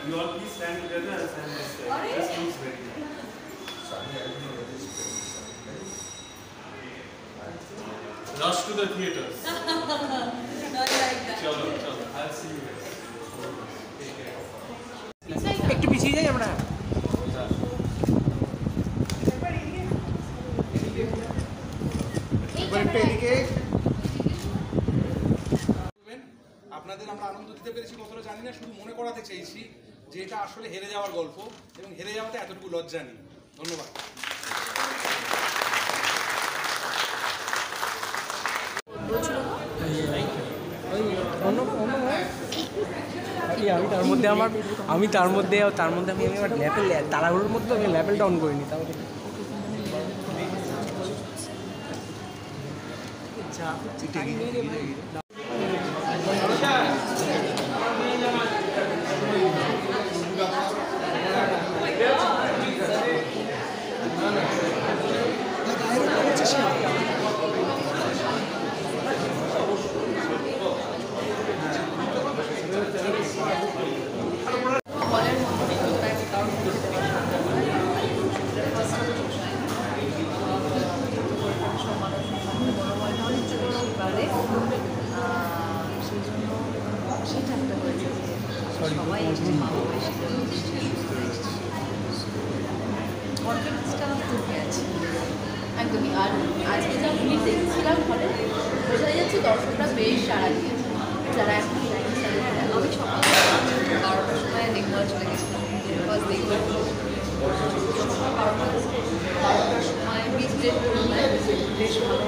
You all please stand together and stand this way. This looks very nice. Rush to the theaters. Not like that. Chalo, chalo. I'll see you guys. Take care. একটু পিছিয়ে যাই আমরা। আপনাদের আমরা আনন্দ দিতে পেরেছি কতটা জানি না, শুধু মনে করাতে চেয়েছি যে এটা আসলে হেরে যাওয়ার গল্প এবং হেরে যাওয়াতে এতটুকু লজ্জা নেই। ধন্যবাদ। আমি তার মধ্যে আমি আমার ল্যাপেল তাড়াহুড়োর মধ্যে আমি ল্যাপেলটা অন করিনি তাহলে একদমই। আর আজকে যা ফিল্ম দেখছিলাম হলে বোঝা যাচ্ছে দর্শকরা বেশ সাড়া দিয়েছে, যারা এখন আমি সকাল 12টার সময় দেখবার চলে গেছিলাম, ফার্স্ট দেখবার সকাল 12টার সময় বিজনেস বেশ ভালো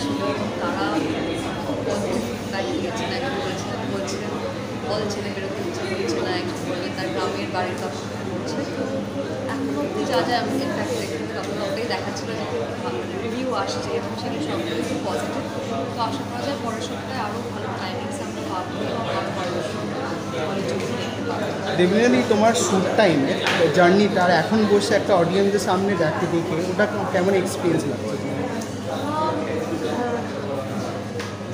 ছিল এবং তারা খুব দাঁড়িয়ে গেছেন। একজন বলছিলেন বেরোতে ইচ্ছা করছে না, একজন বললেন তার গ্রামের বাড়ির কাছে করছে। তো এখন অব্দি যা যা আমি ইনফ্যাক্ট দেখতে তখন অব্দি দেখাচ্ছিল যে রিভিউ আসছে এবং সেগুলো সবগুলোই খুব পজিটিভ। তো আশা করা যায় পরের সপ্তাহে আরও ভালো টাইমিংস আমরা পাবো এবং আরও ভালো দেখতে পাবো। দেবলীনাদি, তোমার শ্যুট টাইমে জার্নি তার এখন বসে একটা অডিয়েন্সের সামনে দেখে ওটা কেমন এক্সপিরিয়েন্স লাগছে?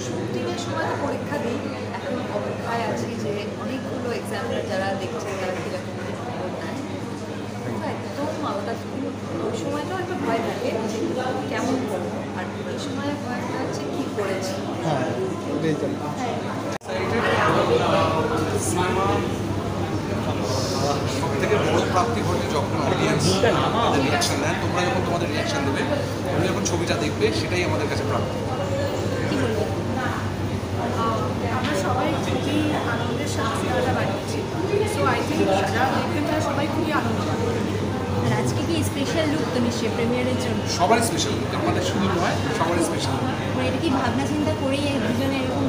শুটিংয়ের সময় তো পরীক্ষা দিই, এখন অপেক্ষায় আছি যে অনেকগুলো এক্সাম্পল যারা দেখছে তারা কীরকম খবর নেয়। একদম ওটা ওই সময়টাও একটা ভয় থাকে যে কেমন করবো, আর এই সময় ভয়টা হচ্ছে কী করেছি। হ্যাঁ, সিনেমা সব থেকে বড় প্রাপ্তি ঘটে যখন অডিয়েন্স আমাদের রিয়াকশান দেন। তোমরা যখন তোমাদের রিয়াকশান দেবে, তুমি যখন ছবিটা দেখবে, সেটাই আমাদের কাছে প্রাপ্তি। কী বলবো, আমরা সবাই খুবই আনন্দের সাথে সিনেমাটা বানিয়েছি। সো আই থিঙ্ক যারা দেখবেন তারা সবাই খুবই আনন্দ পাবে। আর আজকে কি স্পেশাল লুক তো নিশ্চয়ই প্রিমিয়ারের জন্য? সবারই স্পেশাল, আমাদের শুধু নয়, সবারই স্পেশাল। মানে এটা কি ভাবনা চিন্তা করেই দুজনে এরকম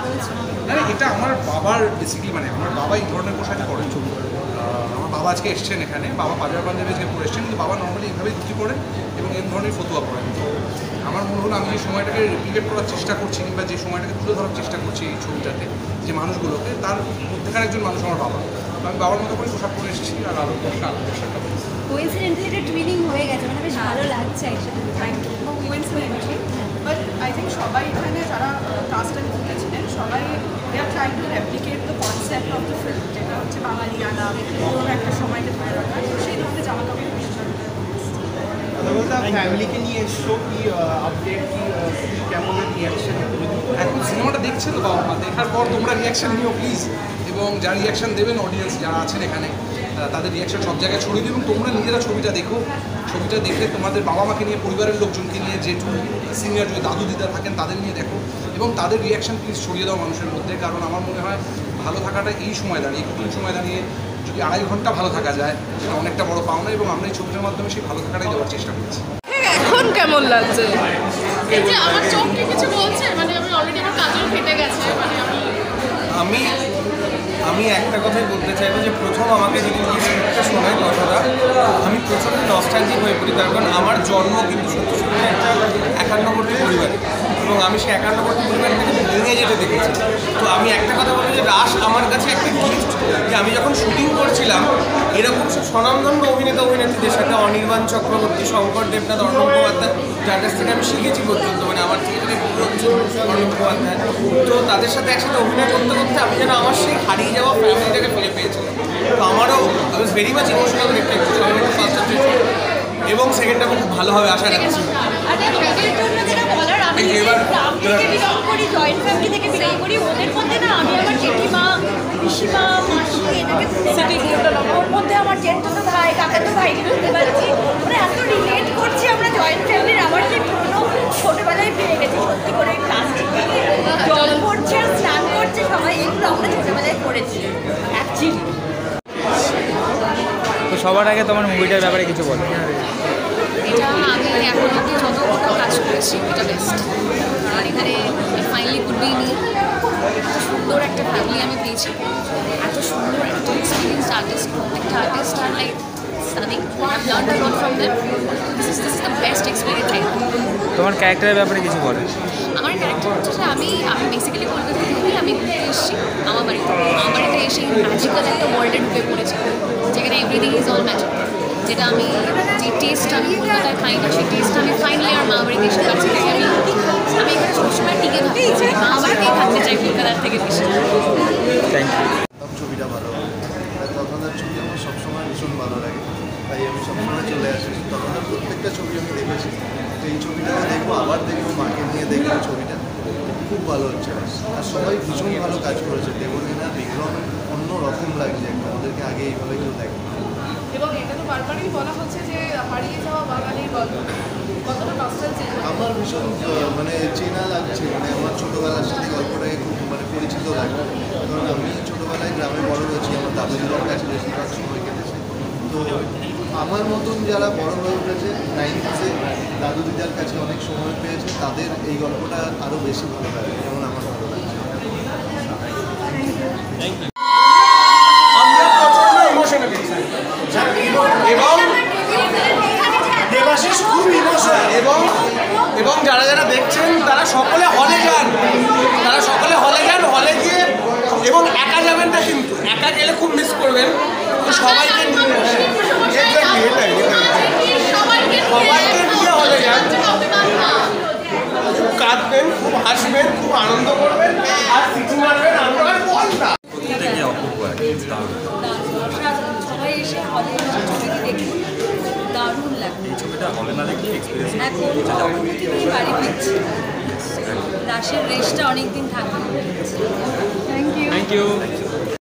করেছে? মানে এটা আমার বাবার বেসিক্যালি, মানে আমার বাবা এই ধরনের পোশাকই পরেন। আমার বাবা আজকে এসছেন এখানে, বাবা পাঞ্জাবি পাঞ্জাবি আজকে পরে এসছেন, কিন্তু বাবা নর্মালি এইভাবেই ধুতি পরেন এবং এই ধরনের ফতুয়া পরেন। তো আমার মনে হলো আমি যে সময়টাকে রেপ্লিকেট করার চেষ্টা করছি কিংবা যে সময়টাকে তুলে ধরার চেষ্টা করছি এই ছবিটাতে, যে মানুষগুলোকে, তার মধ্যেকার একজন মানুষ আমার বাবা। আমি বাবার মতো করে পোশাক পরে এসেছি আর আরও পোশাকটা কোইন্সিডেন্টালি এটা টুইনিং হয়ে গেছে, মানে বেশ ভালো লাগছে একসাথে। কোইন্সিডেন্টলি, বাট আই থিঙ্ক সবাই এখানে যারা কাস্ট অ্যান্ড ক্রু ছিলেন সবাই they are trying to replicate the concept of the film, যেটা হচ্ছে বাঙালিয়ানা, পুরোনো একটা সময়কে ধরে রাখা। তো সেই ধরনের জামা কাপড় ফ্যামিলিকে নিয়ে এসছো, কি আপডেট, কি কেমন রিয়াকশন? এখন সিনেমাটা দেখছে তো বাবা মা, দেখার পর তোমরা রিয়াকশান নিও প্লিজ, এবং যারা রিয়াকশান দেবেন অডিয়েন্স যারা আছেন এখানে, তাদের রিয়াকশান সব জায়গায় ছড়িয়ে দিই এবং তোমরা নিজেরা ছবিটা দেখো। ছবিটা দেখে তোমাদের বাবা মাকে নিয়ে, পরিবারের লোকজনকে নিয়ে, জেঠু সিনিয়র যদি দাদু দিদা থাকেন তাদের নিয়ে দেখো এবং তাদের রিয়াকশান প্লিজ ছড়িয়ে দাও মানুষের মধ্যে। কারণ আমার মনে হয় ভালো থাকাটা এই সময় দাঁড়িয়ে, কঠিন সময় দাঁড়িয়ে যদি 2.5 ঘন্টা ভালো থাকা যায়, সেটা অনেকটা বড় পাওনা এবং আমরা এই ছবিটার মাধ্যমে সেই ভালো থাকাটাই দেওয়ার চেষ্টা করছি। এখন কেমন লাগছে? এই যে আমার চোখকে কিছু বলছে, মানে আমি অলরেডি আমার কাজল ফেটে গেছে, মানে আমি একটা কথাই বলতে চাইবো যে প্রথম আমাকে যদি স্ক্রিপ্টটা শোনায় কথাটা, আমি প্রচণ্ড নস্টালজিক হয়ে পড়ি। তার কারণ আমার জন্ম কিন্তু সত্যি সত্যি একটা 51 পরিবারে এবং আমি সেই 51 পরিবার থেকে ভেঙে যেতে দেখেছি। তো আমি একটা কথা বলবো যে রাশ আমার কাছে একটা গিফট, যে আমি যখন শুটিং করছিলাম এরকম সব স্বনামধন্য অভিনেত্রীদের সাথে, অনির্বাণ চক্রবর্তী, শঙ্কর দেবনাথ, অর্ণব মুখোপাধ্যায়, যার কাছ থেকে আমি শিখেছি পর্যন্ত, মানে আমার থেকে অর্ণব মুখোপাধ্যায়, তো তাদের সাথে একসাথে অভিনয় করতে করতে আমি যেন আমার সেই হারিয়ে যাওয়া ফ্যামিলিটাকে ফিরে পেয়েছিলাম। তো ভেরি মাচ ইমোশনাল একটা ফার্স্ট হাফ এবং সেকেন্ড হাফে খুব ভালো হবে আশা রাখছি। আরে ওদের জন্য যেটা বলার, আমি গ্রাম থেকে বিলং করি, জয়েন্ট ফ্যামিলি থেকে বিলং করি, ওদের মধ্যে না আমি আমার জেঠিমা, পিসিমা, মাসি এটাকে সিটি ওর মধ্যে আমার জেঠতো ভাই, কাকাতো ভাই বুঝতে পারছি, মানে এত রিলেট করছি আমরা জয়েন্ট ফ্যামিলির। আমার যে পুরোনো ছোটোবেলায় পেয়ে গেছি সত্যি করে, প্লাস্টিক থেকে জল পড়ছে আর স্নান করছে সবাই, এগুলো আমরা ছোটোবেলায় করেছি অ্যাকচুয়ালি। তো সবার আগে তোমার মুভিটার ব্যাপারে কিছু বলো। এটা আমি এখন অব্দি যতটুকু কাজ করেছি এটা বেস্ট। আর এখানে ফাইনালি কুড বি মি। এত সুন্দর একটা ফ্যামিলি আমি পেয়েছি, এত সুন্দর এত এক্সপিরিয়েন্স আর্টিস্ট, একটা আর্টিস্ট আর like stunning. I learn a lot from them. This is the best experience I have. তোমার ক্যারেক্টারের ব্যাপারে কিছু বলো। আমার ক্যারেক্টার হচ্ছে যে আমি বেসিক্যালি কলকাতা থেকে আমি ঘুরতে এসেছি আমার বাড়িতে এসে ম্যাজিক্যাল একটা ওয়ার্ল্ডে ঢুকে পড়েছি, যেখানে এভরিথিং ইজ অল ম্যাজিক। যেটা আমি যে টেস্ট আমি কলকাতায় পাই না, সেই টেস্ট আমি ফাইনালি আর মা বাড়িতে এসে পাচ্ছি। আমি এখানে সবসময় টিকে থাকতে চাই, মা বাড়িতেই থাকতে চাই কলকাতার থেকে বেশি। Thank you. ছবিটা ভালো, তখনকার ছবি আমার সবসময় ভীষণ ভালো লাগে, তাই আমি সবসময় চলে আসি। তখনকার প্রত্যেকটা ছবি আমি দেখেছি, এই ছবিটাকে দেখবো, আবার দেখবো, মাকে নিয়ে দেখবো। ছবিটা খুব ভালো হচ্ছে আর সবাই ভীষণ ভালো কাজ করেছে। দেবলীনা বিক্রম অন্য রকম লাগছে, একটা ওদেরকে আগে এইভাবে কেউ দেখে। এবং এটা তো বারবারই বলা হচ্ছে যে হারিয়ে যাওয়া বাঙালির গল্প, কতটা নস্টালজিক। আমার ভীষণ মানে চেনা লাগছে, মানে আমার ছোটোবেলার সাথে গল্পটাকে খুব মানে পরিচিত লাগছে। কারণ আমি ছোটোবেলায় গ্রামে বড় হয়েছি, আমার দাদু দিদার কাছে বেশিরভাগ সময় কেটেছে। তো আমার মতন যারা বড় হয়ে উঠেছে 90s দাদু দিদার কাছে অনেক সময় পেয়েছে, তাদের এই গল্পটা আরও বেশি ভালো লাগে, যেমন আমার ভালো লাগছে। আমরা প্রচন্ড ইমোশনাল এবং দেবাশিস খুব ইমোশনাল এবং যারা যারা দেখছেন তারা সকলে হলে যান, হলে গিয়ে এবং একা যাবেন না, কিন্তু একা গেলে খুব মিস করবেন। সবাইকে নিয়ে সবাইকে নিয়ে হলে যান, খুব কাঁদবেন, খুব হাসবেন, খুব আনন্দ করবেন আর সিটি মারবেন। আমরা বলতা সবাই এসে হলে ছবিটি দেখুন, দারুণ লাগবে। এই ছবিটা হলে না দেখলে এক্সপিরিয়েন্স এখন অনুভূতি বাড়ি ফিরছি, রাশের রেশটা অনেকদিন থাকবে। Thank you.